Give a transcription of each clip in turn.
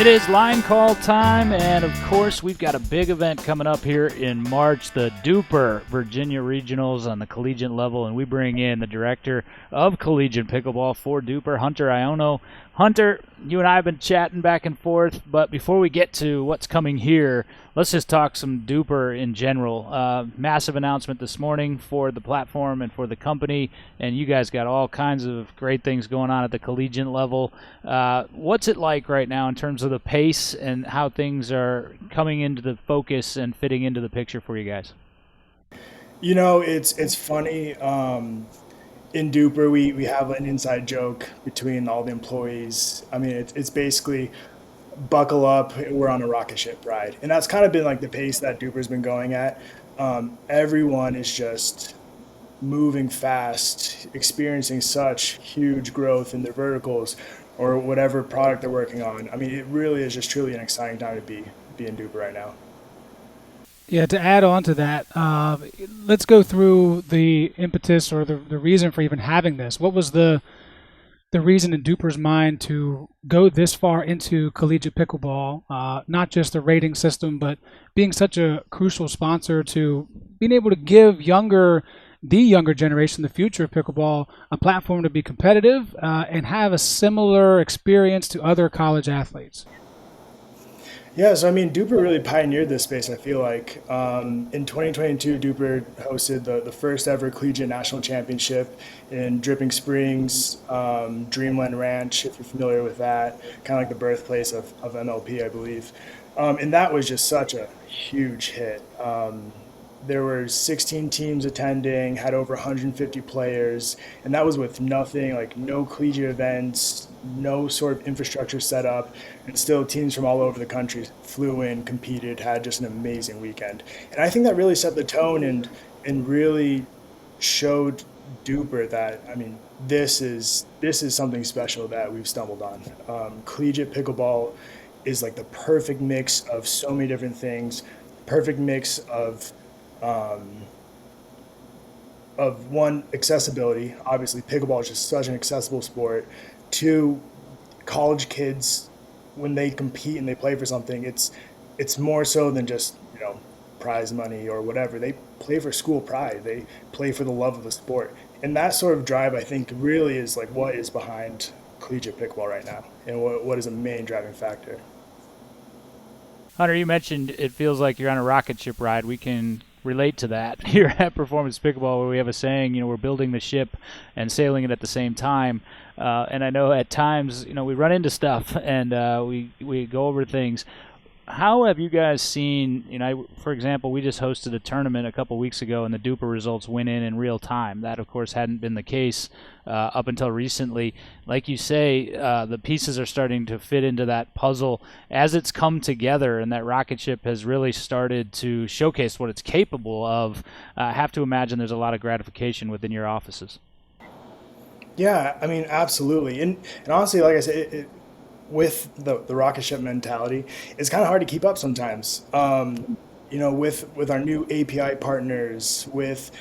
It is line call time, and of course, we've got a big event coming up here in March, the Duper Virginia Regionals on the collegiate level, and we bring in the director of collegiate pickleball for Duper, Hunter Aiono. Hunter, you and I have been chatting back and forth, but before we get to what's coming here, let's just talk some Duper in general. Massive announcement this morning for the platform and for the company, and you guys got all kinds of great things going on at the collegiate level. What's it like right now in terms of the pace and how things are coming into the focus and fitting into the picture for you guys? You know, it's funny. In Duper, we have an inside joke between all the employees. I mean, it's basically buckle up, we're on a rocket ship ride, and that's kind of been like the pace that Duper's been going at. Everyone is just moving fast, experiencing such huge growth in their verticals or whatever product they're working on. I mean, it really is just truly an exciting time to be in Duper right now. Yeah, to add on to that, let's go through the impetus or the reason for even having this. What was the reason in Duper's mind to go this far into collegiate pickleball, not just the rating system, but being such a crucial sponsor to being able to give the younger generation, the future of pickleball, a platform to be competitive and have a similar experience to other college athletes? Yeah, so I mean, Duper really pioneered this space, I feel like. In 2022, Duper hosted the first ever collegiate national championship in Dripping Springs, Dreamland Ranch, if you're familiar with that, kind of like the birthplace of MLP, I believe. And that was just such a huge hit. There were 16 teams attending, had over 150 players, and that was with nothing, like no collegiate events, no sort of infrastructure set up, and still teams from all over the country flew in, competed, had just an amazing weekend. And I think that really set the tone and really showed Duper that I mean this is something special that we've stumbled on. Collegiate pickleball is like the perfect mix of so many different things, perfect mix of one accessibility. Obviously, pickleball is just such an accessible sport. Two, college kids when they compete and they play for something, it's more so than just prize money or whatever. They play for school pride. They play for the love of the sport, and that sort of drive I think really is like what is behind collegiate pickleball right now, and what is a main driving factor. Hunter, you mentioned it feels like you're on a rocket ship ride. We can relate to that here at Performance Pickleball, where we have a saying, we're building the ship and sailing it at the same time. And I know at times, we run into stuff and we go over things. How have you guys seen, for example, we just hosted a tournament a couple weeks ago and the Duper results went in real time. That, of course, hadn't been the case up until recently. Like you say, the pieces are starting to fit into that puzzle as it's come together, and that rocket ship has really started to showcase what it's capable of. I have to imagine there's a lot of gratification within your offices. Yeah, I mean, absolutely. And honestly, like I said, with the rocket ship mentality, it's kind of hard to keep up sometimes. With our new API partners, with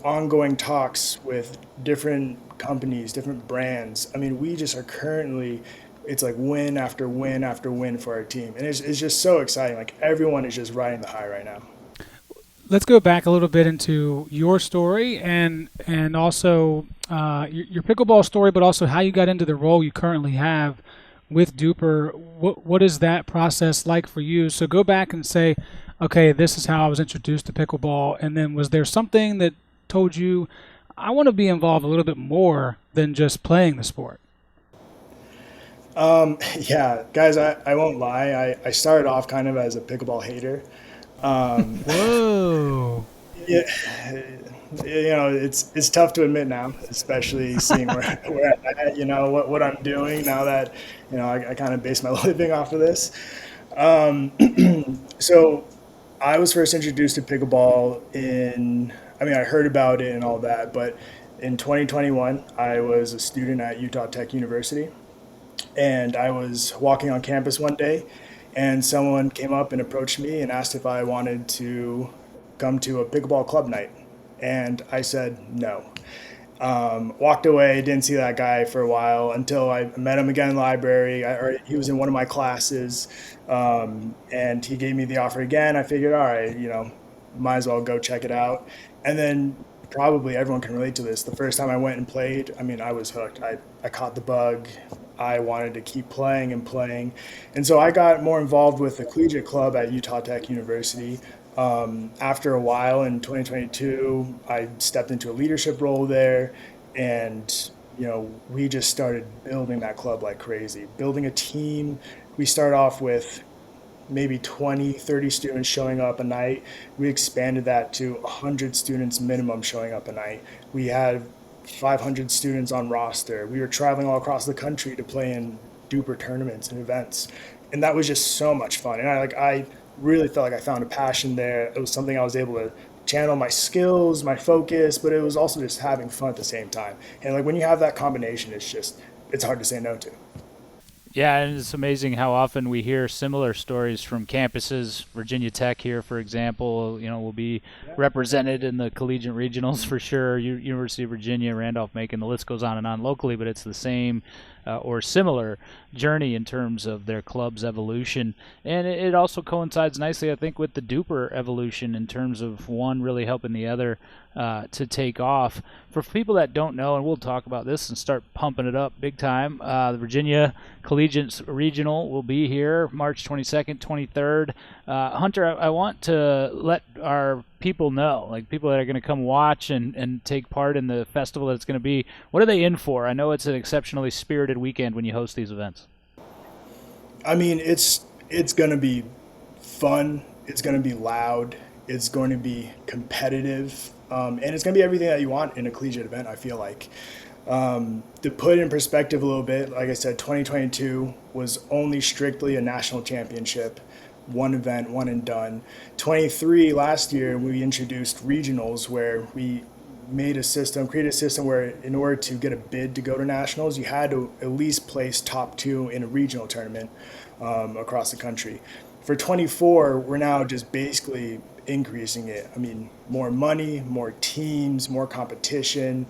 ongoing talks with different companies, different brands. I mean, we just are currently, it's like win after win after win for our team, and it's just so exciting. Like everyone is just riding the high right now. Let's go back a little bit into your story and also your pickleball story, but also how you got into the role you currently have with Duper. What is that process like for you? So go back and say, okay, this is how I was introduced to pickleball, and then was there something that told you I want to be involved a little bit more than just playing the sport? Yeah, guys, I won't lie. I started off kind of as a pickleball hater. Um, Whoa. yeah, it's tough to admit now, especially seeing where I'm at, what I'm doing now that, I kind of base my living off of this. Um, so I was first introduced to pickleball I mean, I heard about it and all that, but in 2021, I was a student at Utah Tech University, and I was walking on campus one day, and someone came up and approached me and asked if I wanted to come to a pickleball club night. And I said no. Walked away, didn't see that guy for a while until I met him again in the library. Or he was in one of my classes, and he gave me the offer again. I figured, all right, might as well go check it out. And then probably everyone can relate to this. The first time I went and played, I mean, I was hooked. I caught the bug. I wanted to keep playing and playing. And so I got more involved with the collegiate club at Utah Tech University. After a while in 2022, I stepped into a leadership role there, and we just started building that club like crazy, building a team. We started off with maybe 20, 30 students showing up a night. We expanded that to 100 students minimum showing up a night. We had 500 students on roster. We were traveling all across the country to play in duper tournaments and events. And that was just so much fun. And I really felt like I found a passion there. It was something I was able to channel my skills, my focus, but it was also just having fun at the same time. And like when you have that combination, it's hard to say no to. Yeah, and it's amazing how often we hear similar stories from campuses. Virginia Tech here, for example, will be represented in the collegiate regionals for sure. University of Virginia, Randolph-Macon, the list goes on and on locally, but it's the same or similar journey in terms of their club's evolution. And it also coincides nicely, I think, with the Duper evolution in terms of one really helping the other to take off. For people that don't know, and we'll talk about this and start pumping it up big time, the Virginia Collegiate Regional will be here March 22nd, 23rd. Hunter, I want to let our people know, like people that are going to come watch and take part in the festival that it's going to be, what are they in for? I know it's an exceptionally spirited weekend when you host these events. I mean, it's going to be fun. It's going to be loud. It's going to be competitive. And it's going to be everything that you want in a collegiate event, I feel like. To put it in perspective a little bit, like I said, 2022 was only strictly a national championship, one event, one and done. 23 last year, we introduced regionals where we created a system where in order to get a bid to go to nationals, you had to at least place top two in a regional tournament across the country. For 24, we're now just basically increasing it. I mean, more money, more teams, more competition,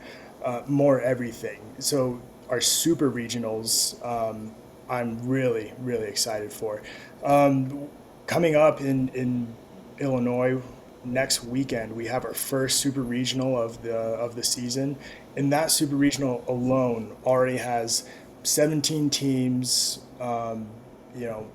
more everything. So our super regionals, I'm really, really excited for. Coming up in Illinois next weekend, we have our first super regional of the season, and that super regional alone already has 17 teams.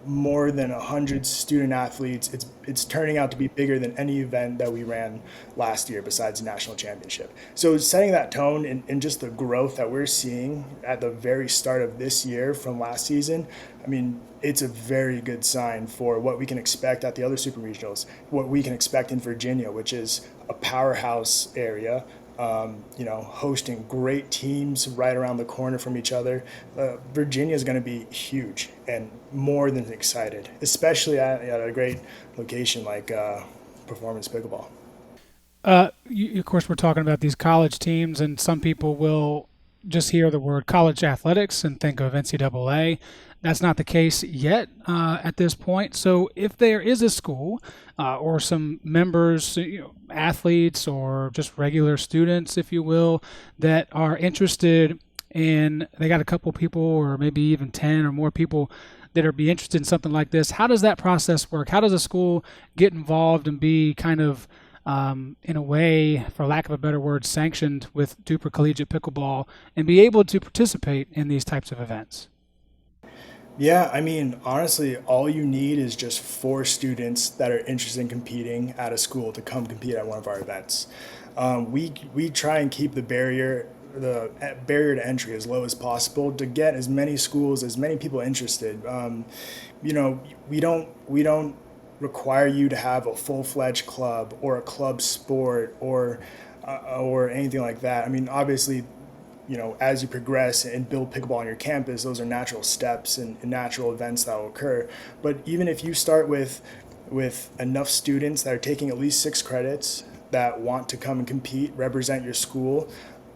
More than 100 student athletes. It's turning out to be bigger than any event that we ran last year besides the national championship. So setting that tone and just the growth that we're seeing at the very start of this year from last season, I mean, it's a very good sign for what we can expect at the other super regionals, what we can expect in Virginia, which is a powerhouse area. Hosting great teams right around the corner from each other. Virginia is going to be huge and more than excited, especially at a great location like Performance Pickleball. Of course, we're talking about these college teams, and some people will just hear the word college athletics and think of NCAA. That's not the case yet at this point. So if there is a school or some members, athletes or just regular students, if you will, that are interested in, they got a couple people or maybe even 10 or more people that are be interested in something like this, how does that process work? How does a school get involved and be kind of in a way, for lack of a better word, sanctioned with Duper Collegiate Pickleball and be able to participate in these types of events? Yeah, I mean, honestly, all you need is just 4 students that are interested in competing at a school to come compete at one of our events. We try and keep the barrier to entry as low as possible to get as many schools, as many people interested. We don't require you to have a full-fledged club or a club sport or anything like that. I mean, obviously, as you progress and build pickleball on your campus, those are natural steps and natural events that will occur. But even if you start with enough students that are taking at least 6 credits that want to come and compete, represent your school,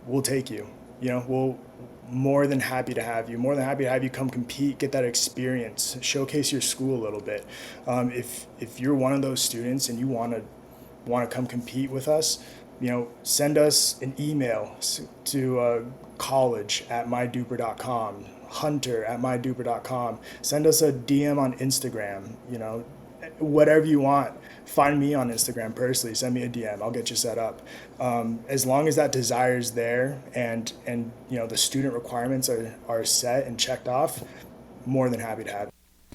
we'll take you. We'll more than happy to have you. More than happy to have you come compete, get that experience, showcase your school a little bit. If you're one of those students and you want to come compete with us, send us an email to college@myduper.com, hunter@myduper.com. Send us a DM on Instagram, whatever you want. Find me on Instagram personally. Send me a DM. I'll get you set up. As long as that desire is there and the student requirements are set and checked off, more than happy to have it.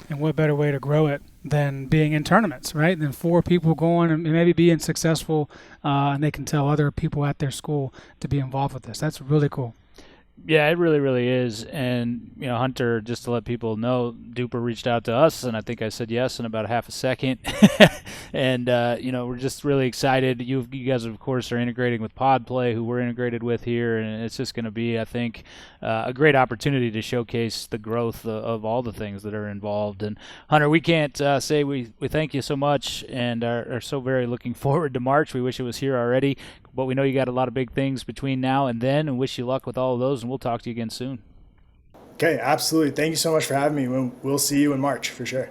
And what better way to grow it than being in tournaments, right? Than 4 people going and maybe being successful, and they can tell other people at their school to be involved with this. That's really cool. Yeah, it really, really is. And, Hunter, just to let people know, Duper reached out to us, and I think I said yes in about half a second. And, we're just really excited. You guys, of course, are integrating with Podplay, who we're integrated with here, and it's just going to be, I think, a great opportunity to showcase the growth of all the things that are involved. And, Hunter, we can't say we thank you so much and are so very looking forward to March. We wish it was here already. But we know you got a lot of big things between now and then, and wish you luck with all of those, and we'll talk to you again soon. Okay, absolutely. Thank you so much for having me. We'll see you in March for sure.